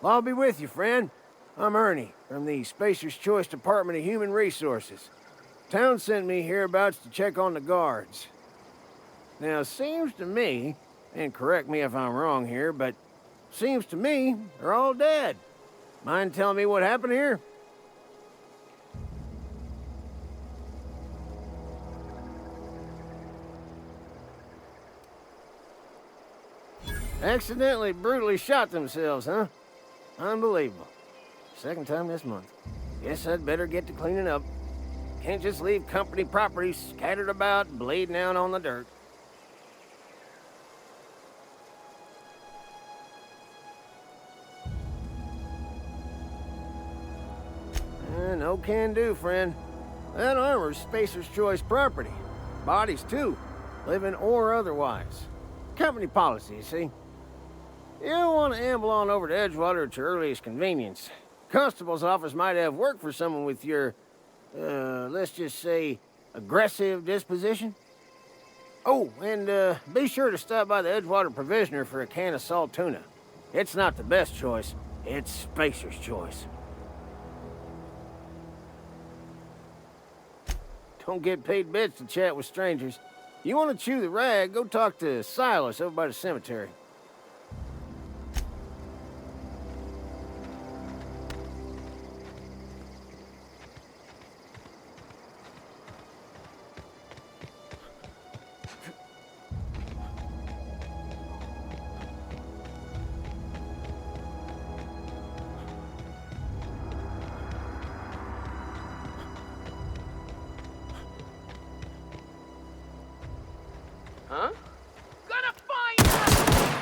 Well, I'll be with you, friend. I'm Ernie, from the Spacer's Choice Department of Human Resources. Town sent me hereabouts to check on the guards. Now, it seems to me, and correct me if I'm wrong here, but seems to me they're all dead. Mind telling me what happened here? Accidentally, brutally shot themselves, huh? Unbelievable. Second time this month. Guess I'd better get to cleaning up. Can't just leave company property scattered about, bleeding out on the dirt. No can do, friend. That armor's Spacer's Choice property. Bodies, too. Living or otherwise. Company policy, you see. You don't want to amble on over to Edgewater at your earliest convenience. Constable's office might have work for someone with your, let's just say, aggressive disposition. Oh, and be sure to stop by the Edgewater Provisioner for a can of salt tuna. It's not the best choice, it's Spacer's Choice. Don't get paid bits to chat with strangers. You want to chew the rag, go talk to Silas over by the cemetery. Huh? Gonna find you!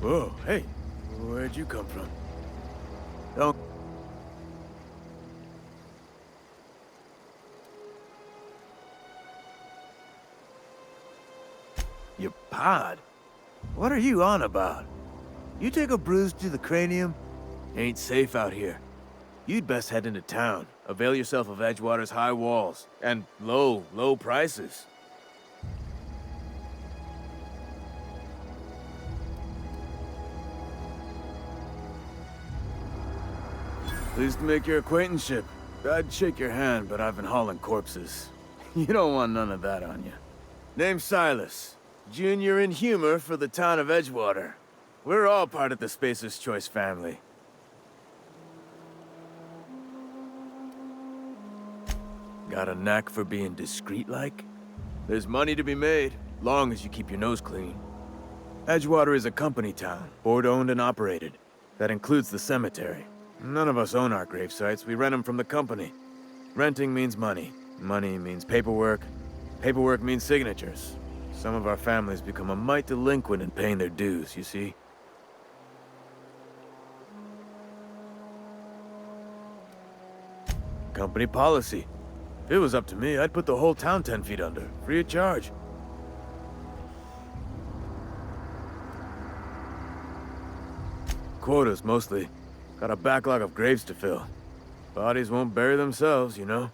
Whoa, hey, where'd you come from? Don't... Your pod? What are you on about? You take a bruise to the cranium? Ain't safe out here. You'd best head into town. Avail yourself of Edgewater's high walls. And low prices. Pleased to make your acquaintanceship. I'd shake your hand, but I've been hauling corpses. You don't want none of that on you. Name's Silas. Junior in humor for the town of Edgewater. We're all part of the Spacer's Choice family. Got a knack for being discreet-like? There's money to be made, long as you keep your nose clean. Edgewater is a company town, board-owned and operated. That includes the cemetery. None of us own our grave sites, we rent them from the company. Renting means money. Money means paperwork. Paperwork means signatures. Some of our families become a mite delinquent in paying their dues, you see? Company policy. If it was up to me, I'd put the whole town 10 feet under, free of charge. Quotas, mostly. Got a backlog of graves to fill. Bodies won't bury themselves, you know?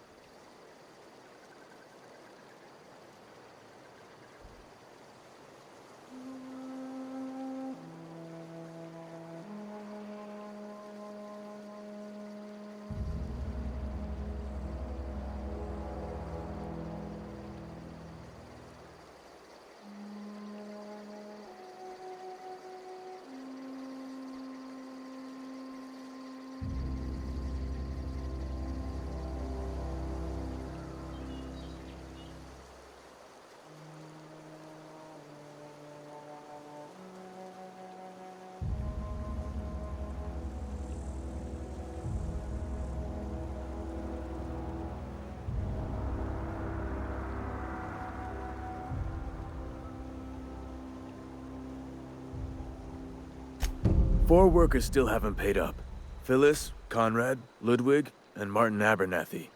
Four workers still haven't paid up. Phyllis, Conrad, Ludwig, and Martin Abernathy.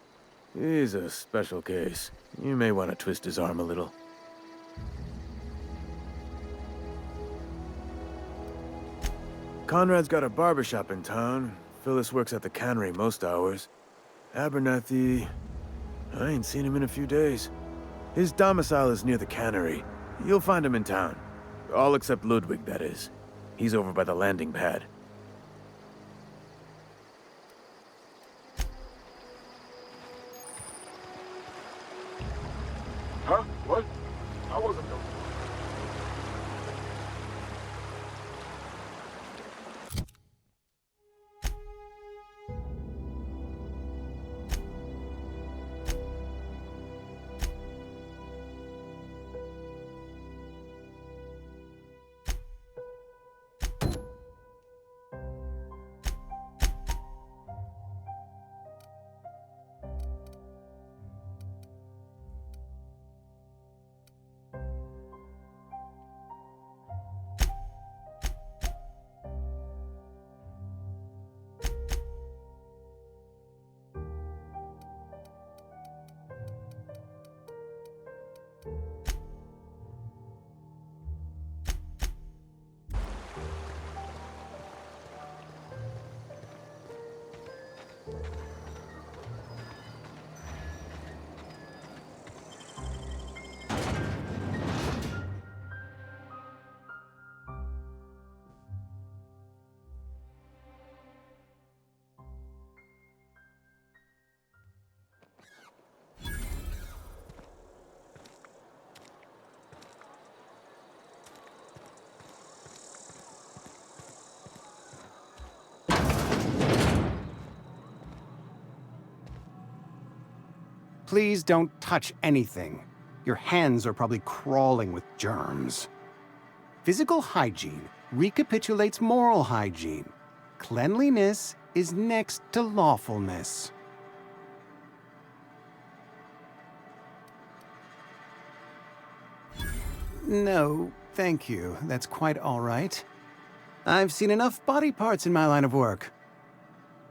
He's a special case. You may want to twist his arm a little. Conrad's got a barbershop in town. Phyllis works at the cannery most hours. Abernathy... I ain't seen him in a few days. His domicile is near the cannery. You'll find him in town. All except Ludwig, that is. He's over by the landing pad. Huh? What? I wasn't there. Please don't touch anything. Your hands are probably crawling with germs. Physical hygiene recapitulates moral hygiene. Cleanliness is next to lawfulness. No, thank you. That's quite all right. I've seen enough body parts in my line of work.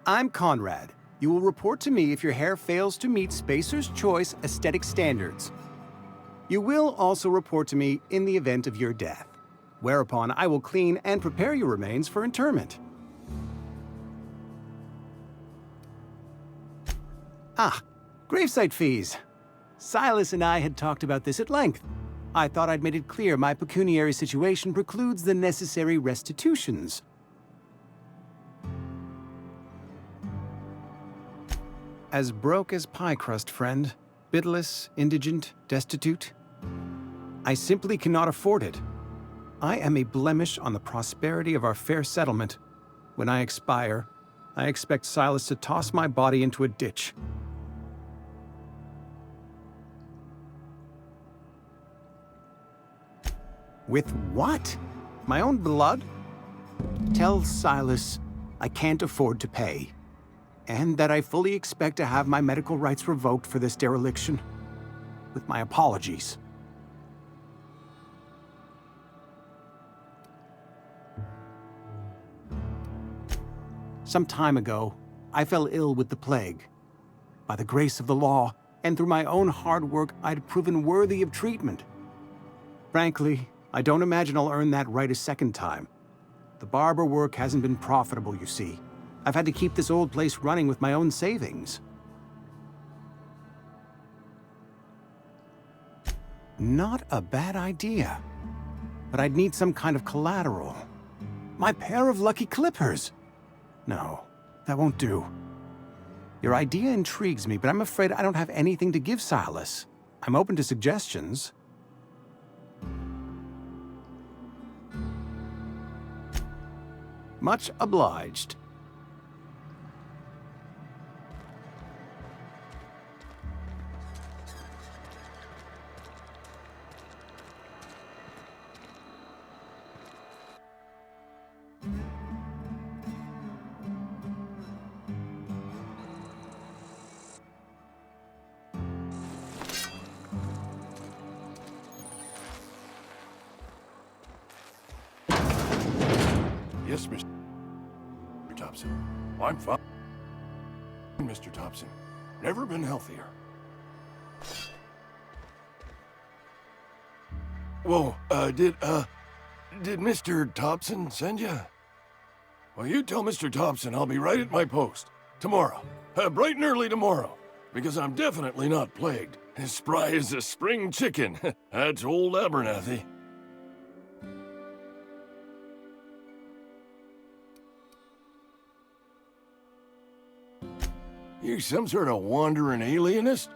I'm Conrad. You will report to me if your hair fails to meet Spacer's Choice aesthetic standards. You will also report to me in the event of your death, whereupon I will clean and prepare your remains for interment. Ah, gravesite fees. Silas and I had talked about this at length. I thought I'd made it clear my pecuniary situation precludes the necessary restitutions. As broke as pie crust, friend. Bidless, indigent, destitute. I simply cannot afford it. I am a blemish on the prosperity of our fair settlement. When I expire, I expect Silas to toss my body into a ditch. With what? My own blood? Tell Silas I can't afford to pay, and that I fully expect to have my medical rights revoked for this dereliction. With my apologies. Some time ago, I fell ill with the plague. By the grace of the law, and through my own hard work, I'd proven worthy of treatment. Frankly, I don't imagine I'll earn that right a second time. The barber work hasn't been profitable, you see. I've had to keep this old place running with my own savings. Not a bad idea. But I'd need some kind of collateral. My pair of lucky clippers! No, that won't do. Your idea intrigues me, but I'm afraid I don't have anything to give Silas. I'm open to suggestions. Much obliged. Yes, Mr. Thompson. I'm fine, Mr. Thompson. Never been healthier. Whoa, did Mr. Thompson send you? Well, you tell Mr. Thompson I'll be right at my post. Tomorrow. Bright and early tomorrow. Because I'm definitely not plagued. As spry as a spring chicken. That's old Abernathy. You some sort of wandering alienist?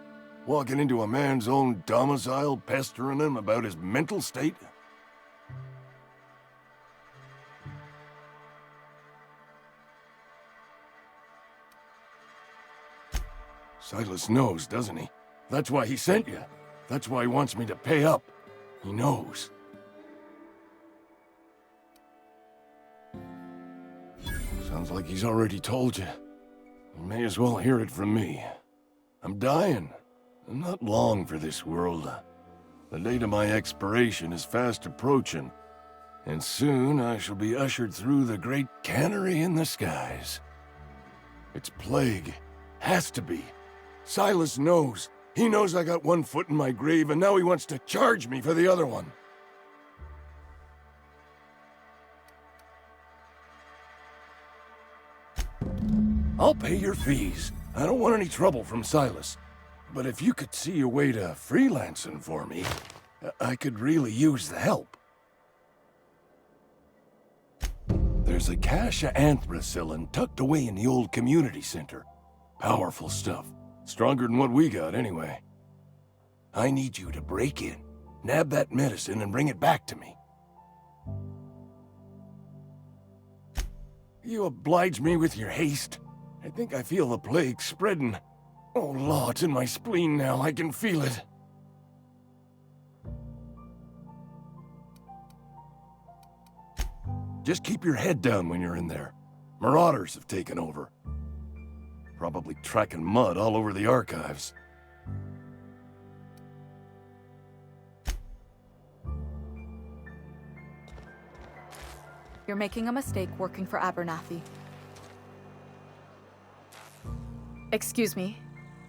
Walking into a man's own domicile, pestering him about his mental state? Silas knows, doesn't he? That's why he sent you. That's why he wants me to pay up. He knows. Sounds like he's already told you. You may as well hear it from me. I'm dying. I'm not long for this world. The date of my expiration is fast approaching, and soon I shall be ushered through the great cannery in the skies. It's plague. Has to be. Silas knows. He knows I got one foot in my grave, and now he wants to charge me for the other one. I'll pay your fees. I don't want any trouble from Silas. But if you could see a way to freelancing for me, I could really use the help. There's a cache of anthracillin tucked away in the old community center. Powerful stuff. Stronger than what we got, anyway. I need you to break in, nab that medicine, and bring it back to me. You oblige me with your haste. I think I feel the plague spreading. Oh, Law, it's in my spleen now. I can feel it. Just keep your head down when you're in there. Marauders have taken over. Probably tracking mud all over the archives. You're making a mistake working for Abernathy. Excuse me.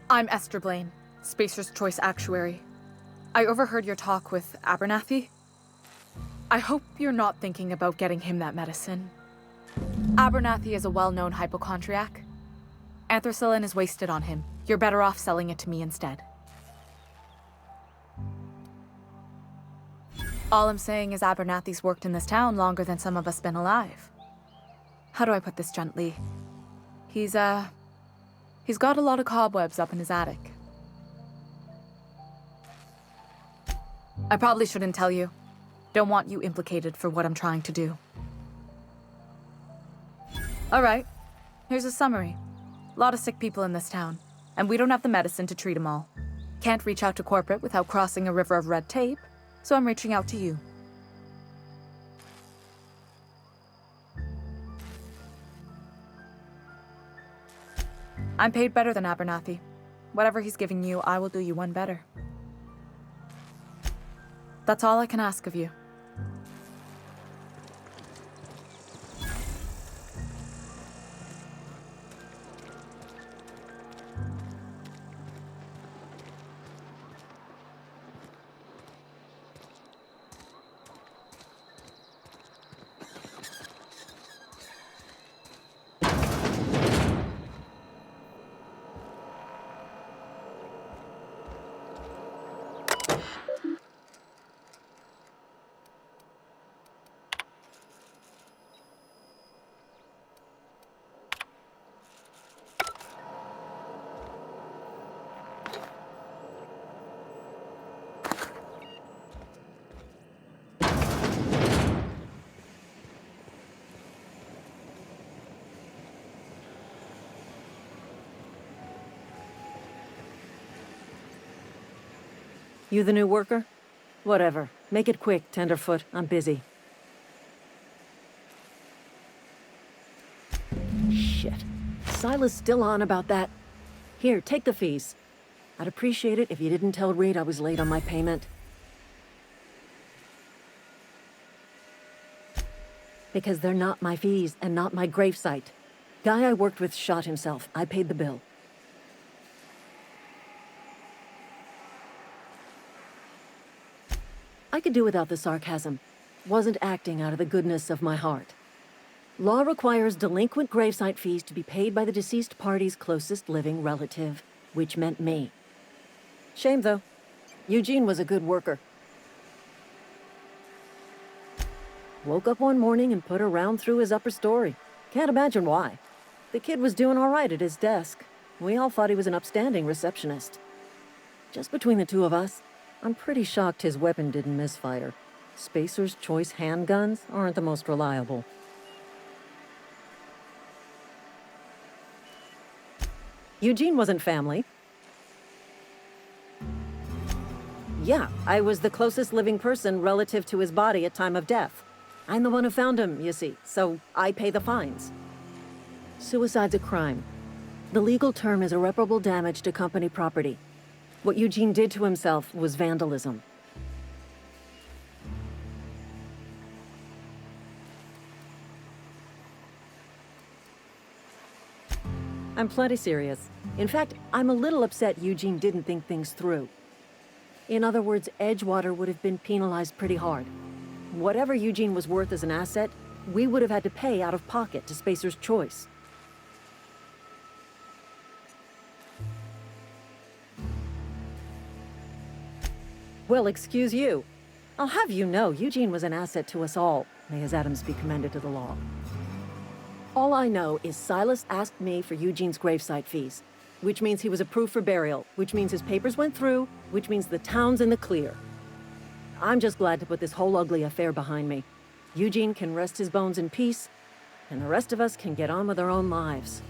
I'm Esther Blaine, Spacer's Choice Actuary. I overheard your talk with Abernathy. I hope you're not thinking about getting him that medicine. Abernathy is a well-known hypochondriac. Anthracillin is wasted on him. You're better off selling it to me instead. All I'm saying is Abernathy's worked in this town longer than some of us been alive. How do I put this gently? He's got a lot of cobwebs up in his attic. I probably shouldn't tell you. Don't want you implicated for what I'm trying to do. All right, here's a summary. A lot of sick people in this town, and we don't have the medicine to treat them all. Can't reach out to corporate without crossing a river of red tape, so I'm reaching out to you. I'm paid better than Abernathy. Whatever he's giving you, I will do you one better. That's all I can ask of you. You the new worker? Whatever. Make it quick, Tenderfoot. I'm busy. Shit. Silas still on about that. Here, take the fees. I'd appreciate it if you didn't tell Reed I was late on my payment. Because they're not my fees and not my gravesite. Guy I worked with shot himself. I paid the bill. I could do without the sarcasm. Wasn't acting out of the goodness of my heart. Law requires delinquent gravesite fees to be paid by the deceased party's closest living relative, which meant me. Shame, though. Eugene was a good worker. Woke up one morning and put a round through his upper story. Can't imagine why. The kid was doing all right at his desk. We all thought he was an upstanding receptionist. Just between the two of us, I'm pretty shocked his weapon didn't misfire. Spacer's Choice handguns aren't the most reliable. Eugene wasn't family. Yeah, I was the closest living person relative to his body at time of death. I'm the one who found him, you see, so I pay the fines. Suicide's a crime. The legal term is irreparable damage to company property. What Eugene did to himself was vandalism. I'm plenty serious. In fact, I'm a little upset Eugene didn't think things through. In other words, Edgewater would have been penalized pretty hard. Whatever Eugene was worth as an asset, we would have had to pay out of pocket to Spacer's Choice. Well, excuse you. I'll have you know, Eugene was an asset to us all. May his atoms be commended to the law. All I know is Silas asked me for Eugene's gravesite fees, which means he was approved for burial, which means his papers went through, which means the town's in the clear. I'm just glad to put this whole ugly affair behind me. Eugene can rest his bones in peace, and the rest of us can get on with our own lives.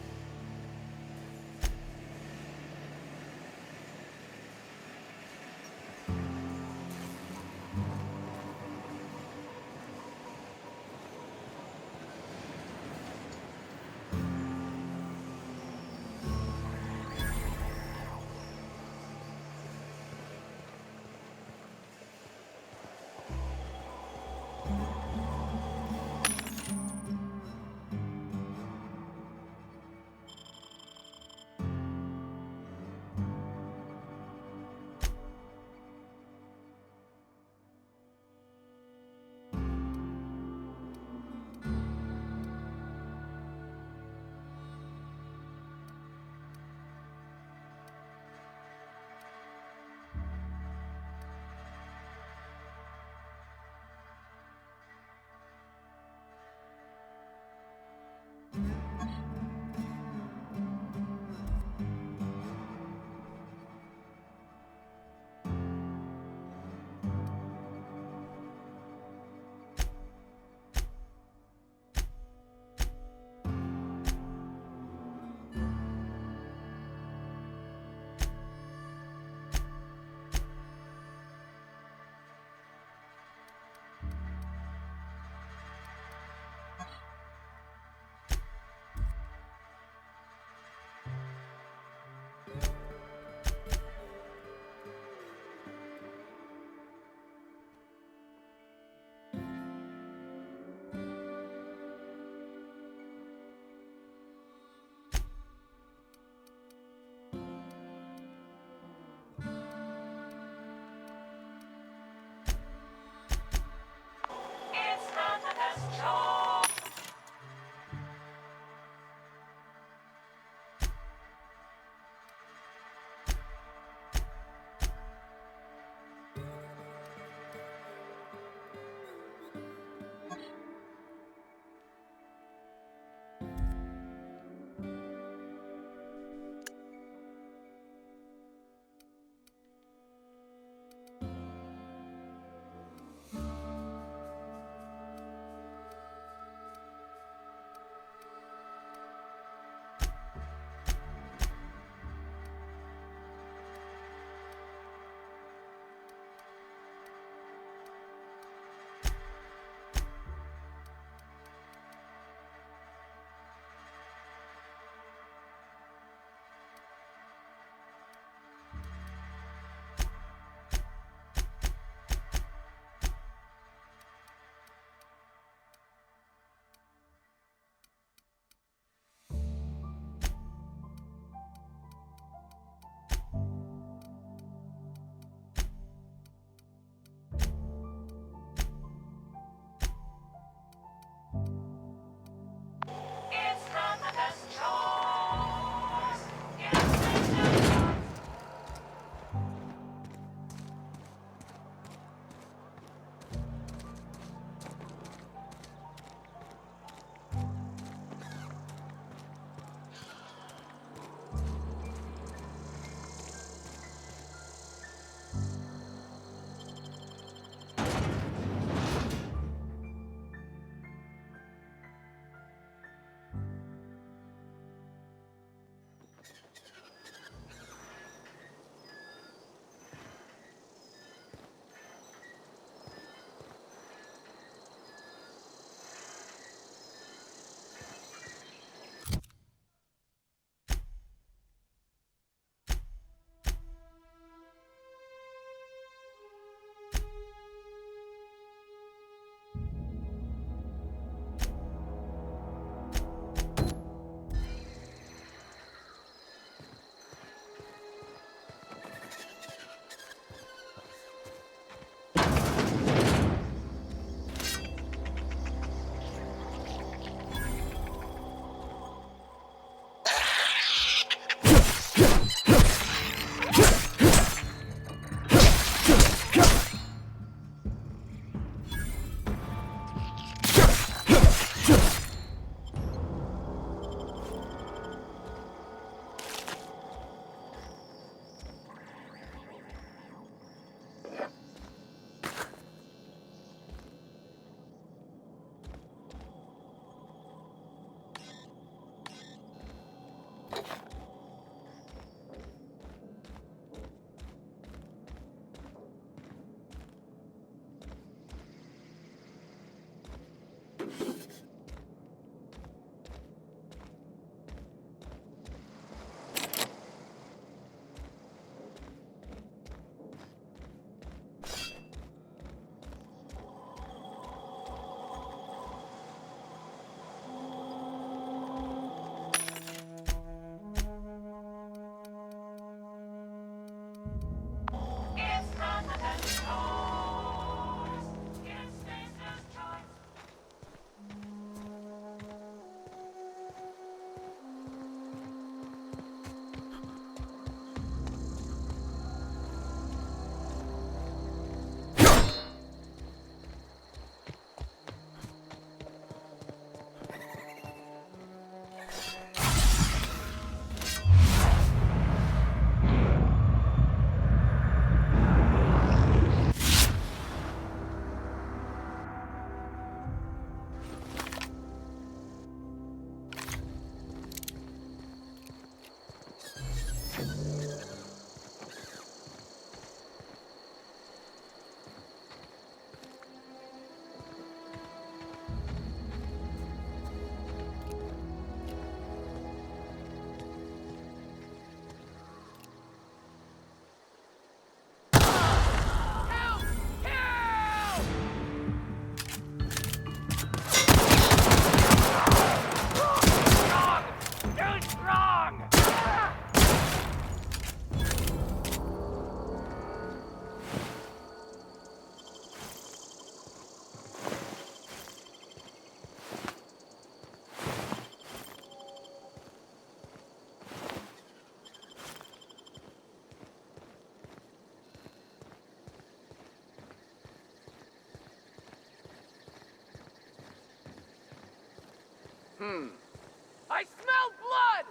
I smell blood!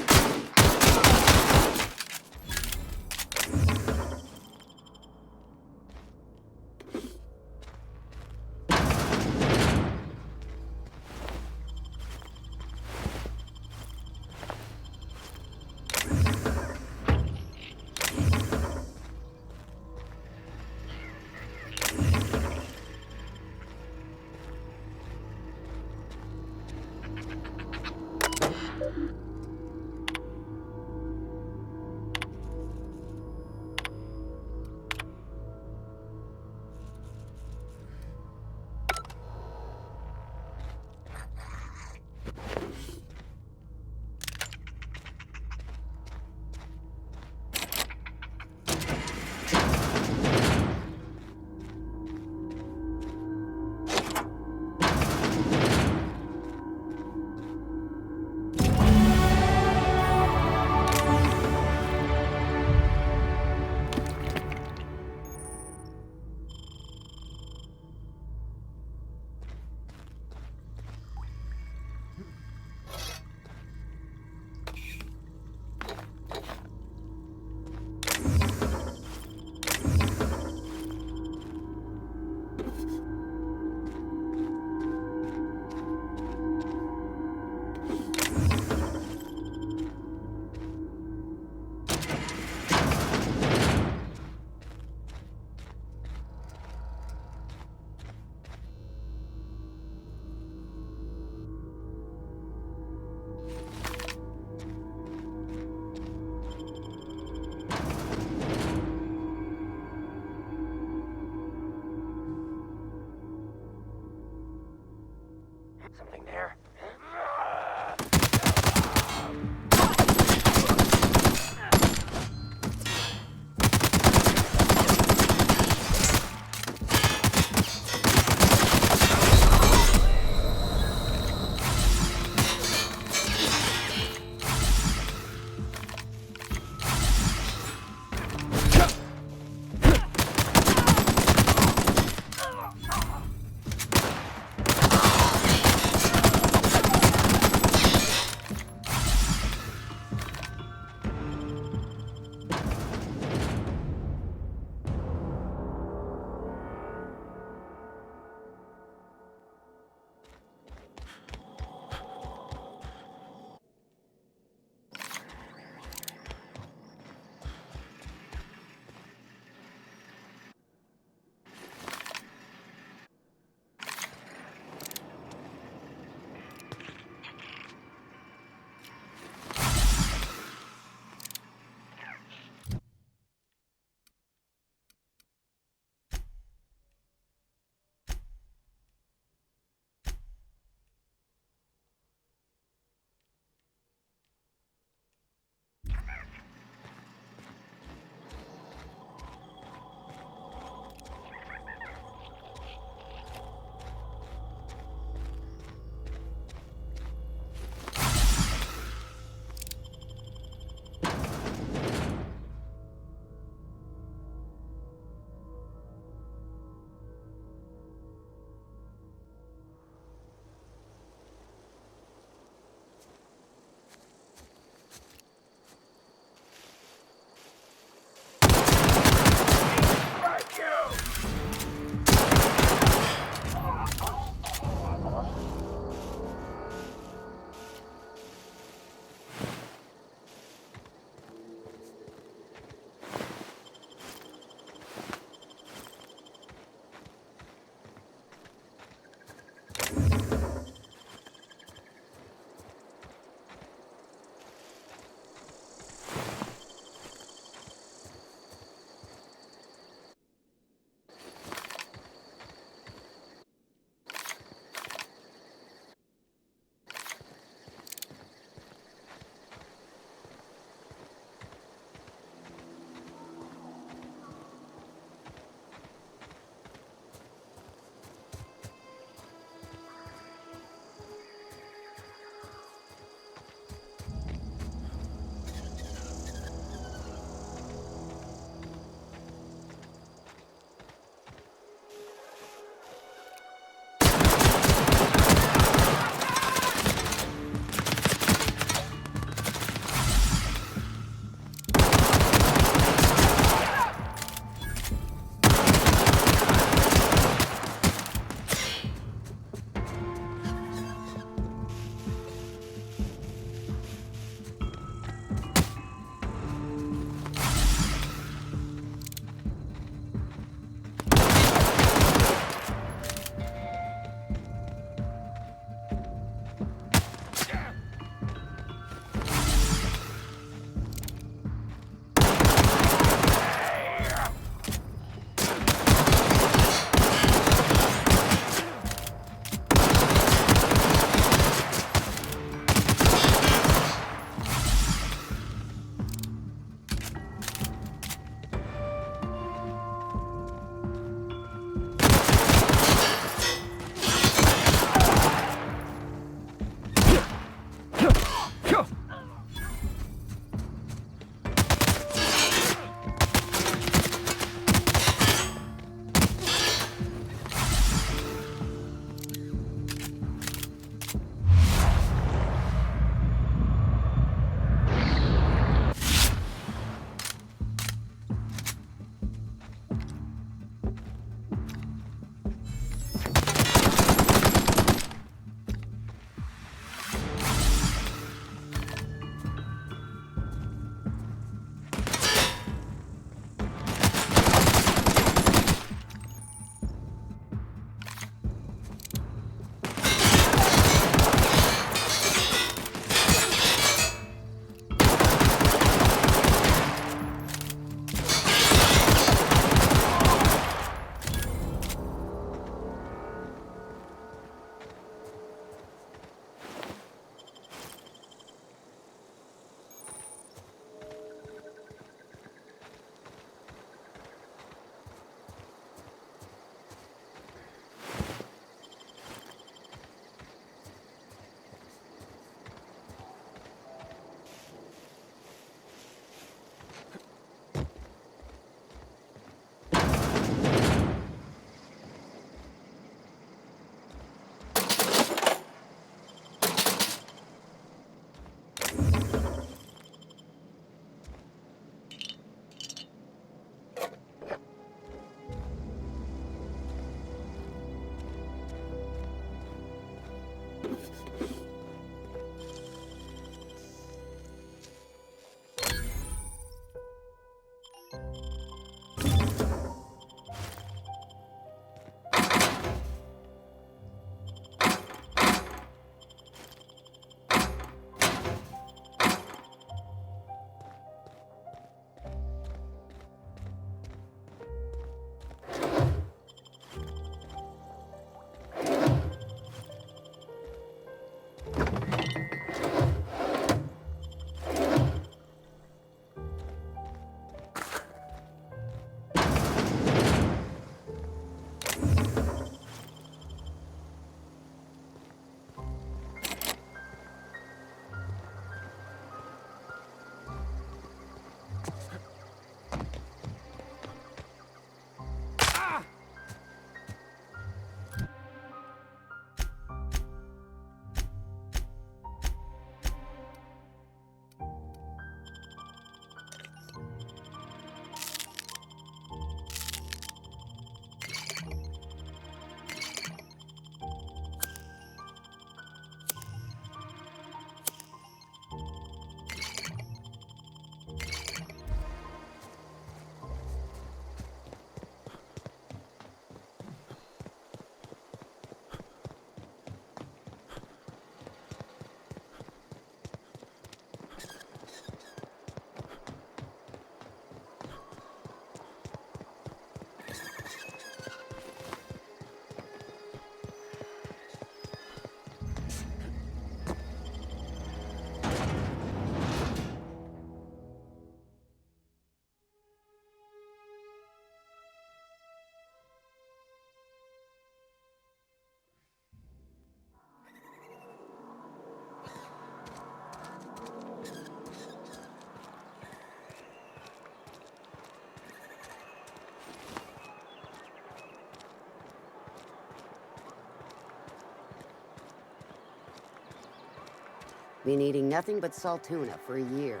Been eating nothing but salt tuna for a year.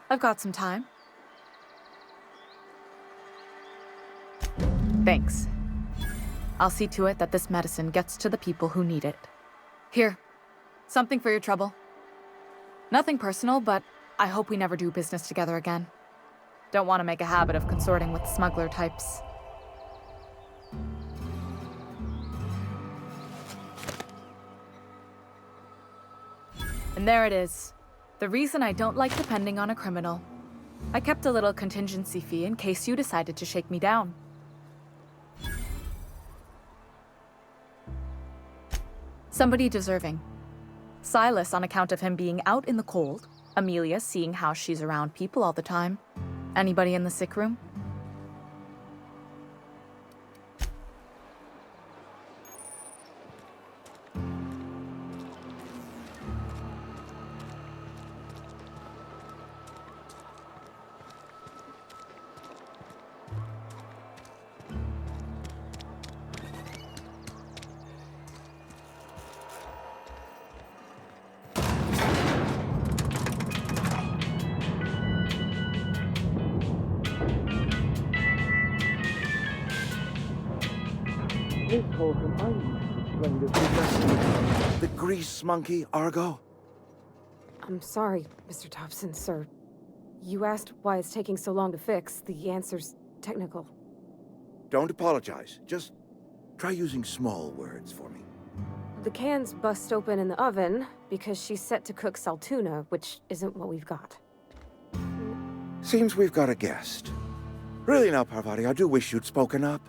I've got some time. Thanks. I'll see to it that this medicine gets to the people who need it. Here, something for your trouble. Nothing personal, but I hope we never do business together again. Don't want to make a habit of consorting with smuggler types. And there it is. The reason I don't like depending on a criminal. I kept a little contingency fee in case you decided to shake me down. Somebody deserving. Silas on account of him being out in the cold. Amelia seeing how she's around people all the time. Anybody in the sick room? The grease monkey, Argo? I'm sorry, Mr. Thompson, sir. You asked why it's taking so long to fix. The answer's technical. Don't apologize. Just try using small words for me. The can's bust open in the oven because she's set to cook saltuna, which isn't what we've got. Seems we've got a guest. Really now, Parvati, I do wish you'd spoken up.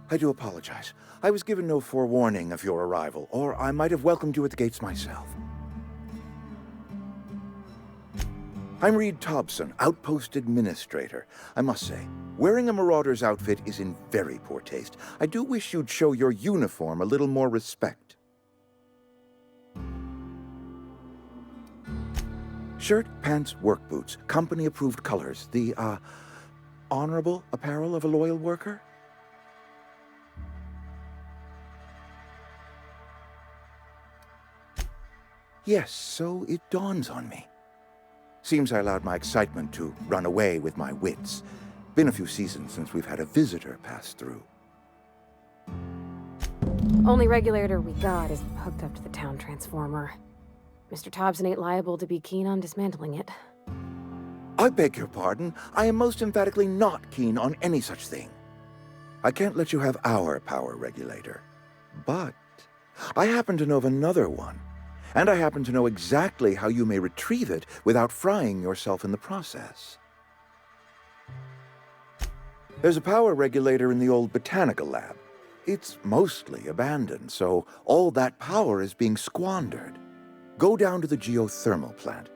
I do apologize. I was given no forewarning of your arrival, or I might have welcomed you at the gates myself. I'm Reed Thompson, Outpost Administrator. I must say, wearing a marauder's outfit is in very poor taste. I do wish you'd show your uniform a little more respect. Shirt, pants, work boots, company-approved colors. The, honorable apparel of a loyal worker? Yes, so it dawns on me. Seems I allowed my excitement to run away with my wits. Been a few seasons since we've had a visitor pass through. Only regulator we got is hooked up to the town transformer. Mr. Thompson ain't liable to be keen on dismantling it. I beg your pardon. I am most emphatically not keen on any such thing. I can't let you have our power regulator. But I happen to know of another one. And I happen to know exactly how you may retrieve it without frying yourself in the process. There's a power regulator in the old botanical lab. It's mostly abandoned, so all that power is being squandered. Go down to the geothermal plant.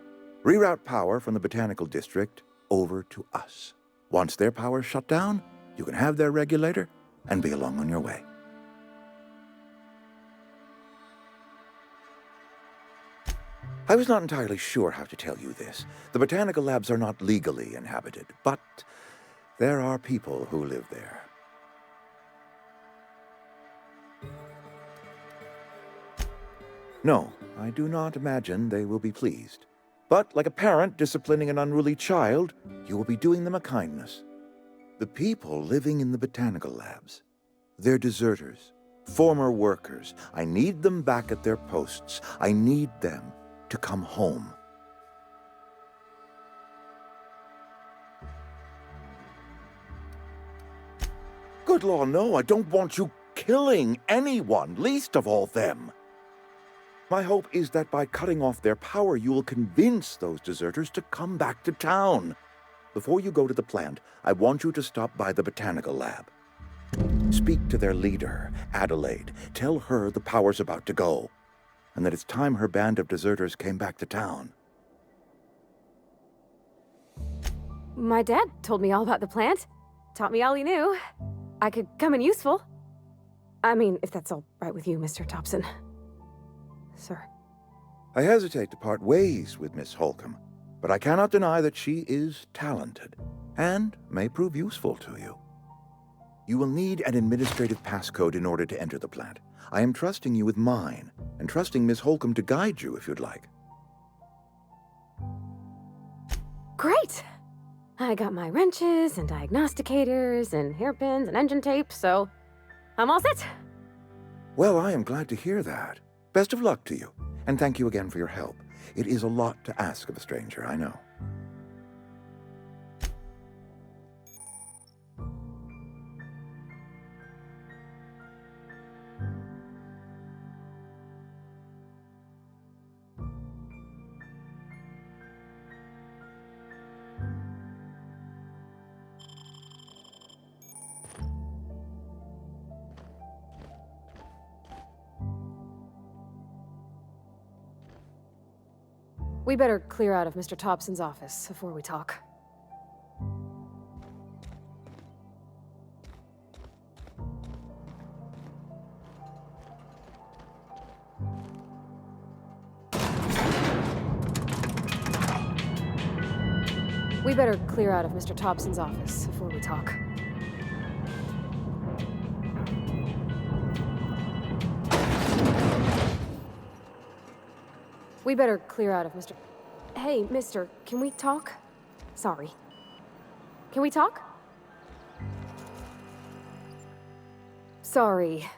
Reroute power from the botanical district over to us. Once their power's shut down, you can have their regulator and be along on your way. I was not entirely sure how to tell you this. The botanical labs are not legally inhabited, but there are people who live there. No, I do not imagine they will be pleased. But like a parent disciplining an unruly child, you will be doing them a kindness. The people living in the botanical labs, they're deserters, former workers. I need them back at their posts. I need them to come home. Good law, no, I don't want you killing anyone, least of all them. My hope is that by cutting off their power, you will convince those deserters to come back to town. Before you go to the plant, I want you to stop by the botanical lab. Speak to their leader, Adelaide. Tell her the power's about to go, and that it's time her band of deserters came back to town. My dad told me all about the plant. Taught me all he knew. I could come in useful. I mean, if that's all right with you, Mr. Thompson. Sir. I hesitate to part ways with Miss Holcomb, but I cannot deny that she is talented and may prove useful to you. You will need an administrative passcode in order to enter the plant. I am trusting you with mine, and trusting Miss Holcomb to guide you if you'd like. Great! I got my wrenches and diagnosticators and hairpins and engine tape, so I'm all set. Well, I am glad to hear that. Best of luck to you, and thank you again for your help. It is a lot to ask of a stranger, I know. We better clear out of Mr. Thompson's office before we talk. We better clear out of Mr. Thompson's office before we talk. We better clear out of Mr. Hey, mister, can we talk? Sorry. Can we talk? Sorry.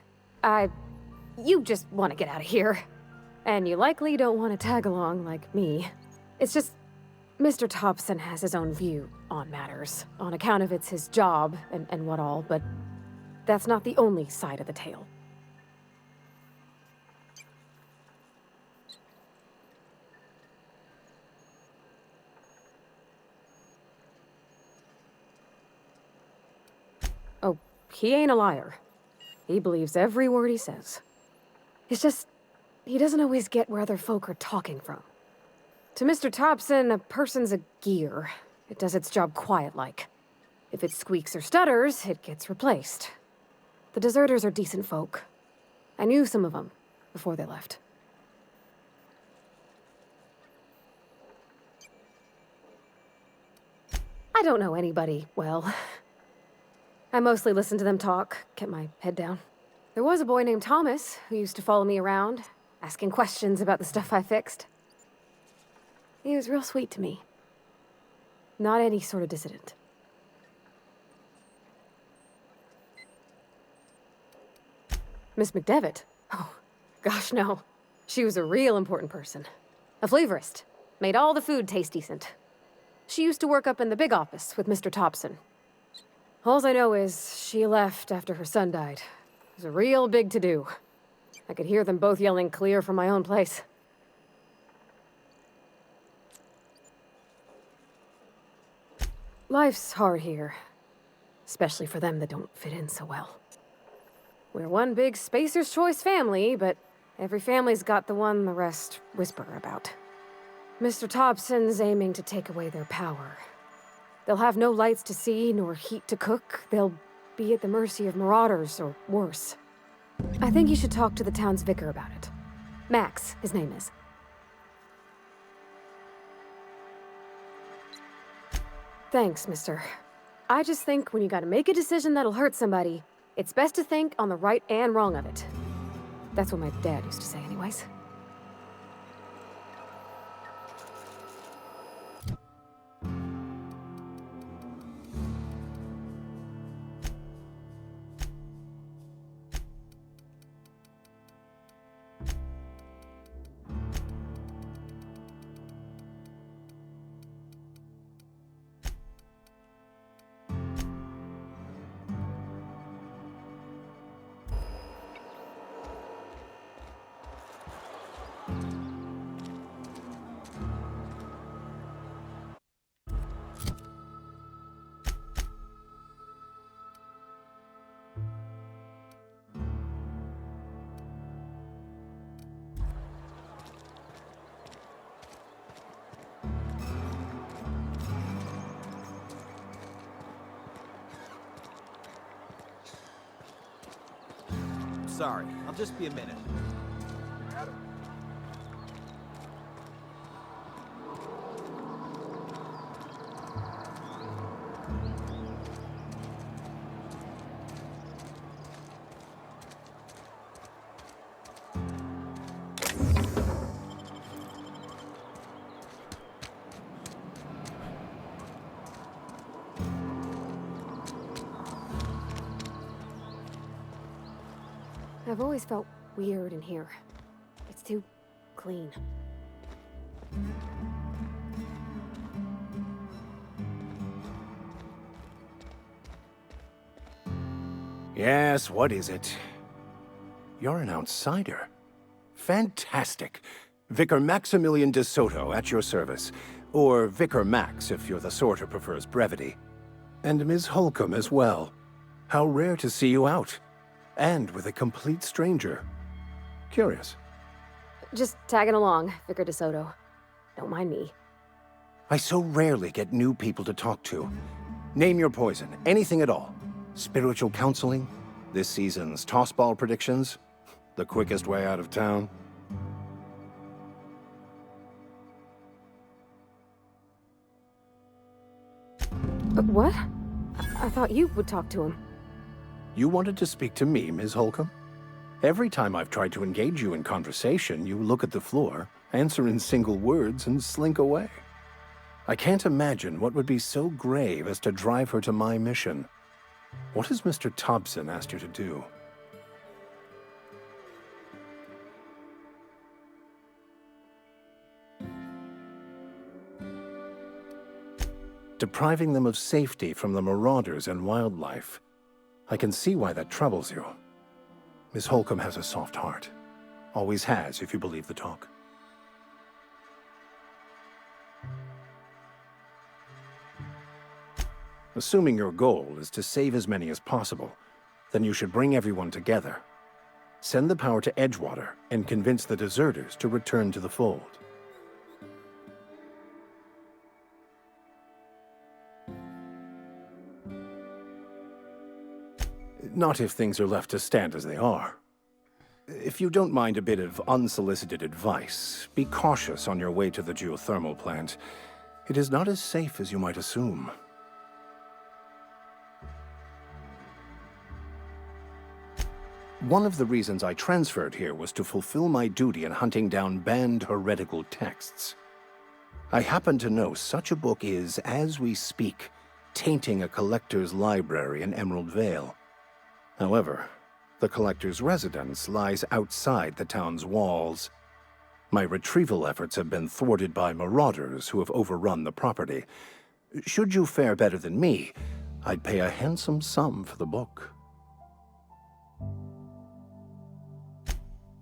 You just want to get out of here. And you likely don't want to tag along like me. It's just, Mr. Thompson has his own view on matters, on account of it's his job and what all, but that's not the only side of the tale. Oh, he ain't a liar. He believes every word he says. It's just, he doesn't always get where other folk are talking from. To Mr. Thompson, a person's a gear. It does its job quiet-like. If it squeaks or stutters, it gets replaced. The deserters are decent folk. I knew some of them before they left. I don't know anybody well. I mostly listened to them talk, kept my head down. There was a boy named Thomas who used to follow me around, asking questions about the stuff I fixed. He was real sweet to me. Not any sort of dissident. Miss McDevitt? Oh, gosh, no. She was a real important person. A flavorist. Made all the food taste decent. She used to work up in the big office with Mr. Thompson. Alls I know is she left after her son died. It was a real big to-do. I could hear them both yelling clear from my own place. Life's hard here. Especially for them that don't fit in so well. We're one big Spacer's Choice family, but every family's got the one the rest whisper about. Mr. Thompson's aiming to take away their power. They'll have no lights to see, nor heat to cook. They'll be at the mercy of marauders, or worse. I think you should talk to the town's vicar about it. Max, his name is. Thanks, mister. I just think when you gotta make a decision that'll hurt somebody, it's best to think on the right and wrong of it. That's what my dad used to say anyways. Sorry, I'll just be a minute. I've always felt weird in here. It's too clean. Yes, what is it? You're an outsider. Fantastic. Vicar Maximilian de Soto at your service. Or Vicar Max if you're the sort who prefers brevity. And Ms. Holcomb as well. How rare to see you out. And with a complete stranger. Curious. Just tagging along, Vicar DeSoto. Don't mind me. I so rarely get new people to talk to. Name your poison, anything at all. Spiritual counseling? This season's tossball predictions? The quickest way out of town? What? I thought you would talk to him. You wanted to speak to me, Ms. Holcomb? Every time I've tried to engage you in conversation, you look at the floor, answer in single words, and slink away. I can't imagine what would be so grave as to drive her to my mission. What has Mr. Thompson asked you to do? Depriving them of safety from the marauders and wildlife. I can see why that troubles you. Miss Holcomb has a soft heart. Always has, if you believe the talk. Assuming your goal is to save as many as possible, then you should bring everyone together. Send the power to Edgewater and convince the deserters to return to the fold. Not if things are left to stand as they are. If you don't mind a bit of unsolicited advice, be cautious on your way to the geothermal plant. It is not as safe as you might assume. One of the reasons I transferred here was to fulfill my duty in hunting down banned heretical texts. I happen to know such a book is, as we speak, tainting a collector's library in Emerald Vale. However, the collector's residence lies outside the town's walls. My retrieval efforts have been thwarted by marauders who have overrun the property. Should you fare better than me, I'd pay a handsome sum for the book.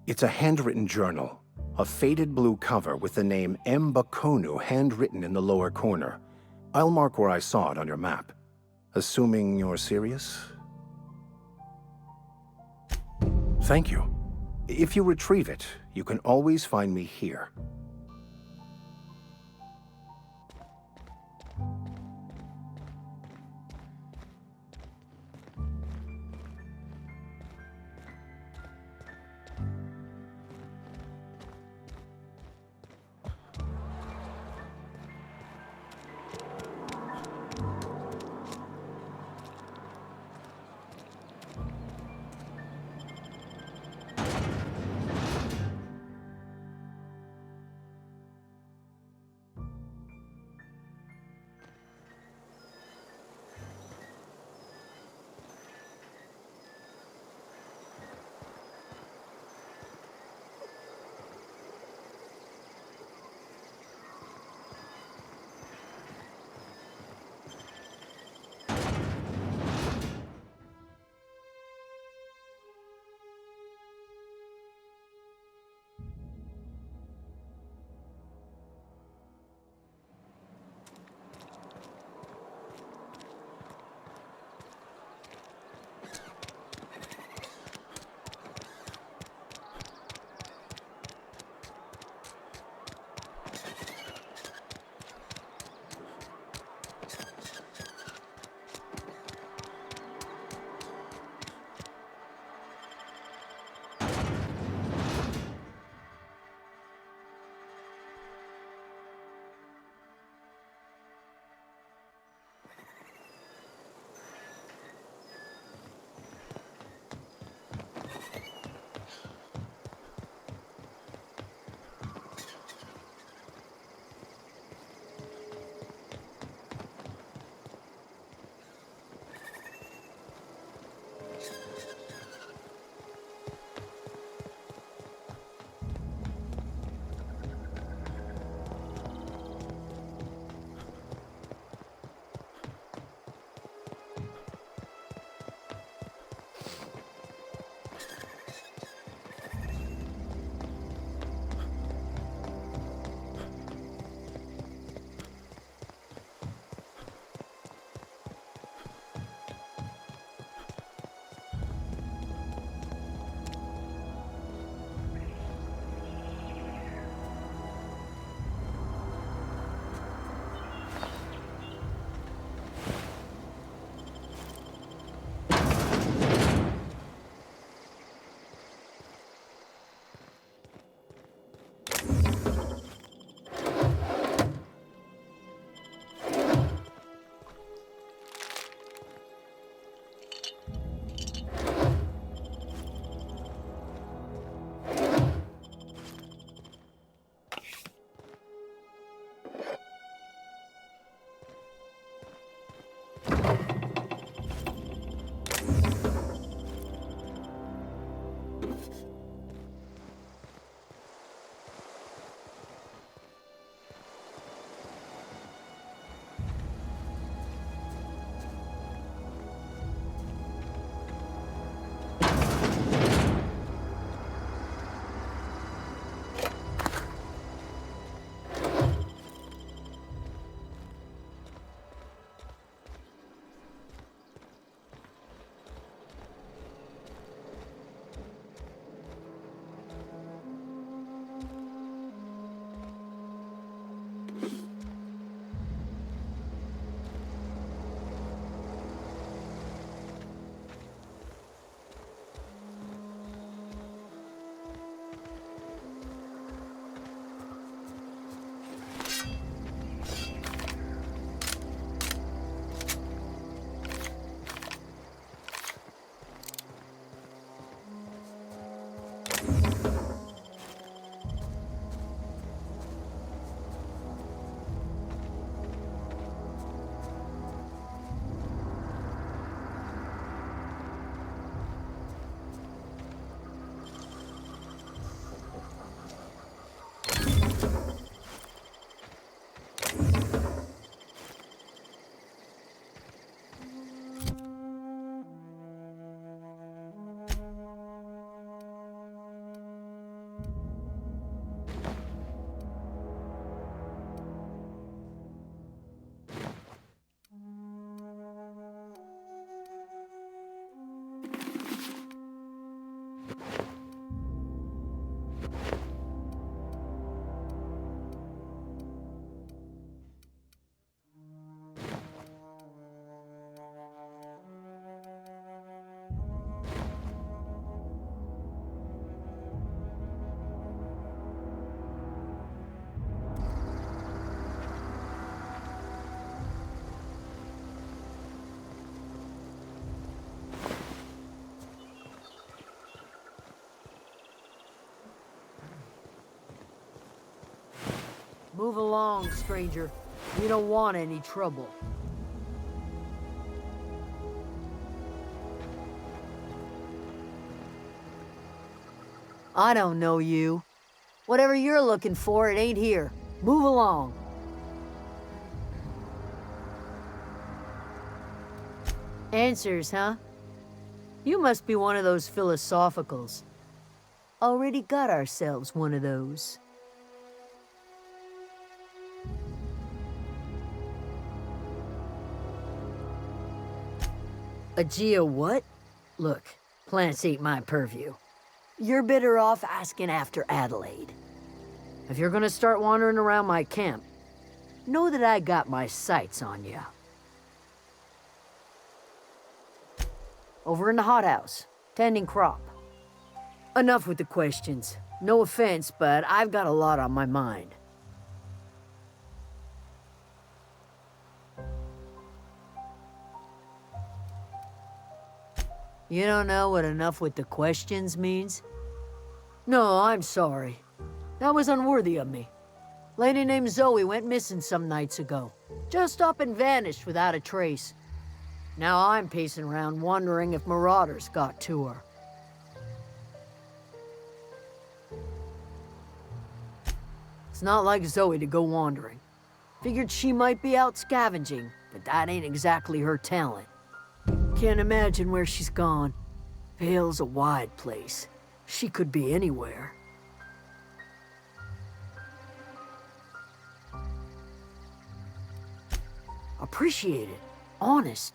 It's a handwritten journal, a faded blue cover with the name M. Bakonu handwritten in the lower corner. I'll mark where I saw it on your map. Assuming you're serious? Thank you. If you retrieve it, you can always find me here. Move along, stranger. We don't want any trouble. I don't know you. Whatever you're looking for, it ain't here. Move along. Answers, huh? You must be one of those philosophicals. Already got ourselves one of those. A geo what? Look, plants ain't my purview. You're better off asking after Adelaide. If you're gonna start wandering around my camp, know that I got my sights on you. Over in the hothouse, tending crop. Enough with the questions. No offense, but I've got a lot on my mind. You don't know what enough with the questions means? No, I'm sorry. That was unworthy of me. Lady named Zoe went missing some nights ago. Just up and vanished without a trace. Now I'm pacing around wondering if marauders got to her. It's not like Zoe to go wandering. Figured she might be out scavenging, but that ain't exactly her talent. Can't imagine where she's gone. Vale's a wide place. She could be anywhere. Appreciate it. Honest.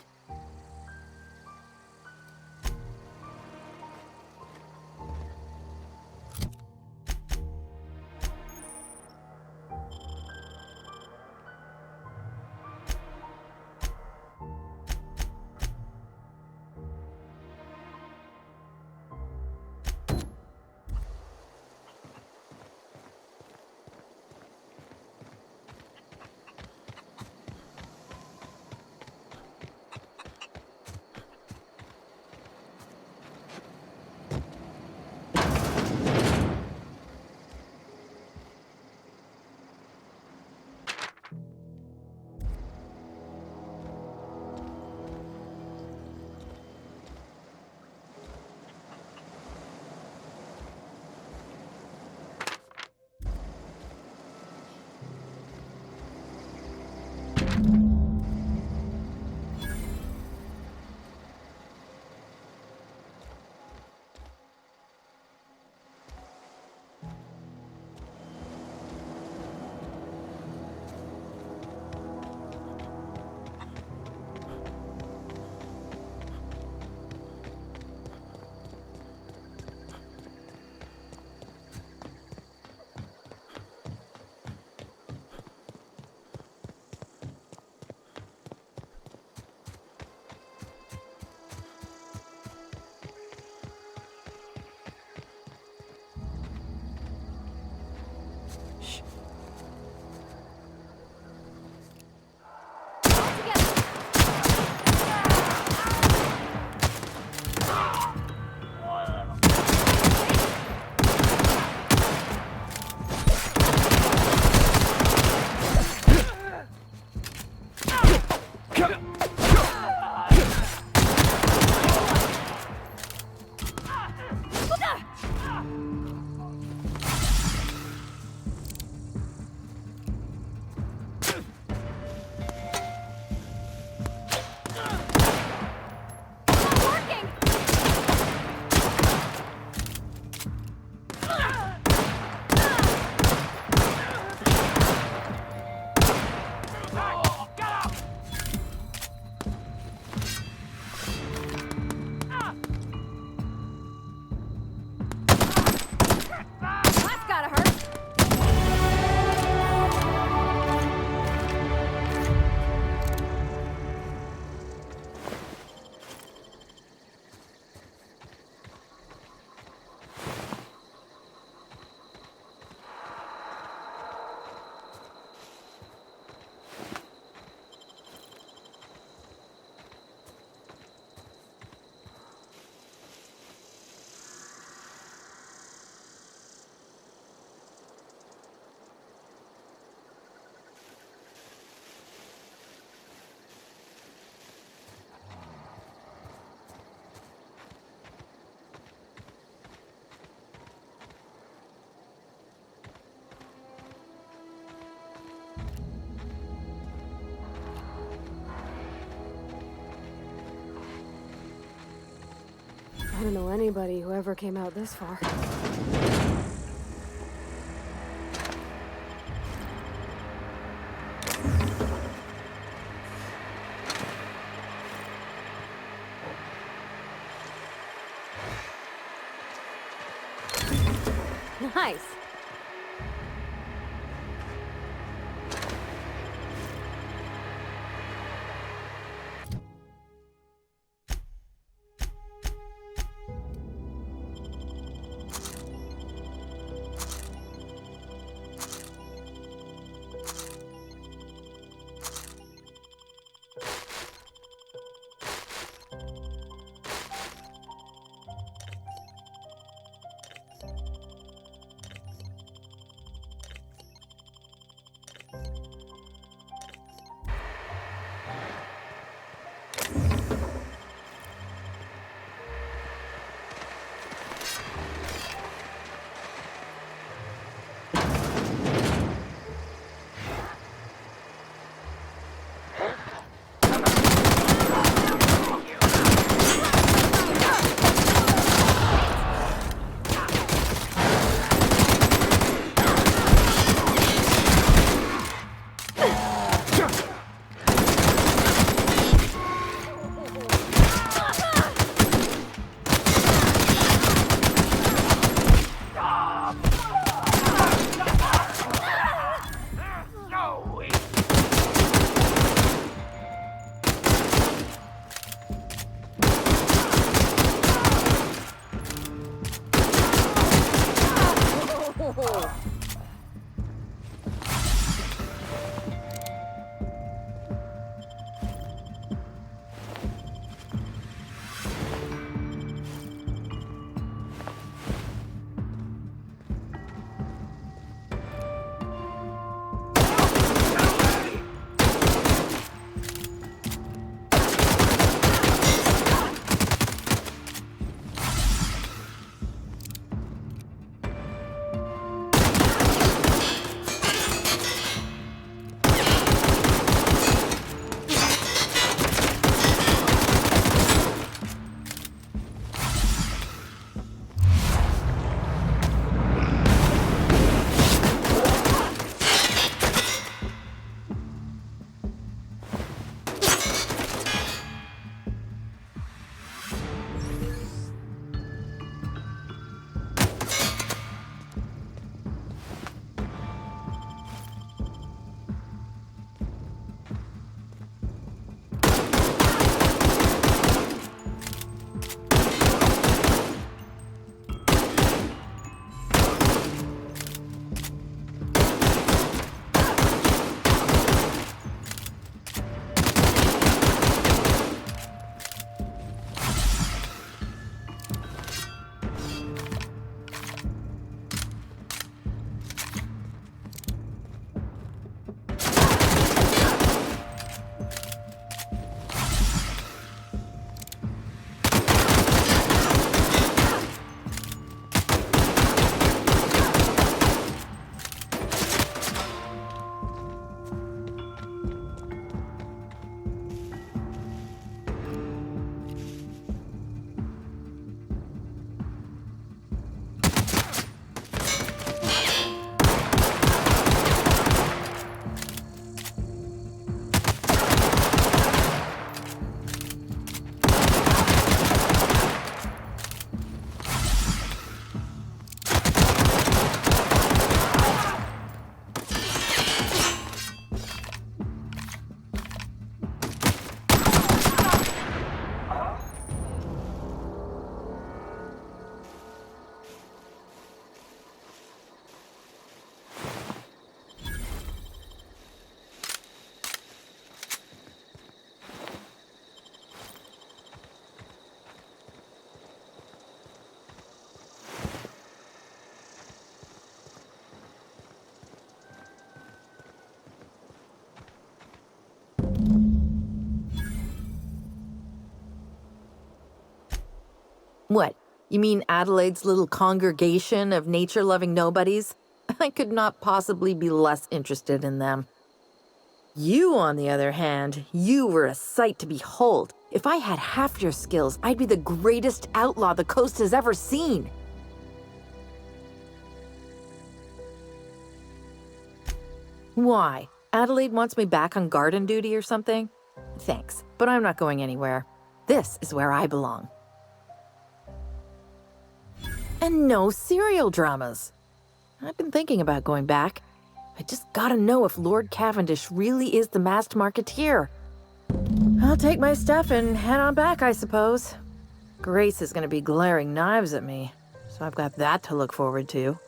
I don't know anybody who ever came out this far. Nice. What? You mean Adelaide's little congregation of nature-loving nobodies? I could not possibly be less interested in them. You, on the other hand, you were a sight to behold. If I had half your skills, I'd be the greatest outlaw the coast has ever seen. Why? Adelaide wants me back on garden duty or something? Thanks, but I'm not going anywhere. This is where I belong. And no serial dramas. I've been thinking about going back. I just gotta know if Lord Cavendish really is the masked marketeer. I'll take my stuff and head on back, I suppose. Grace is gonna be glaring knives at me, so I've got that to look forward to.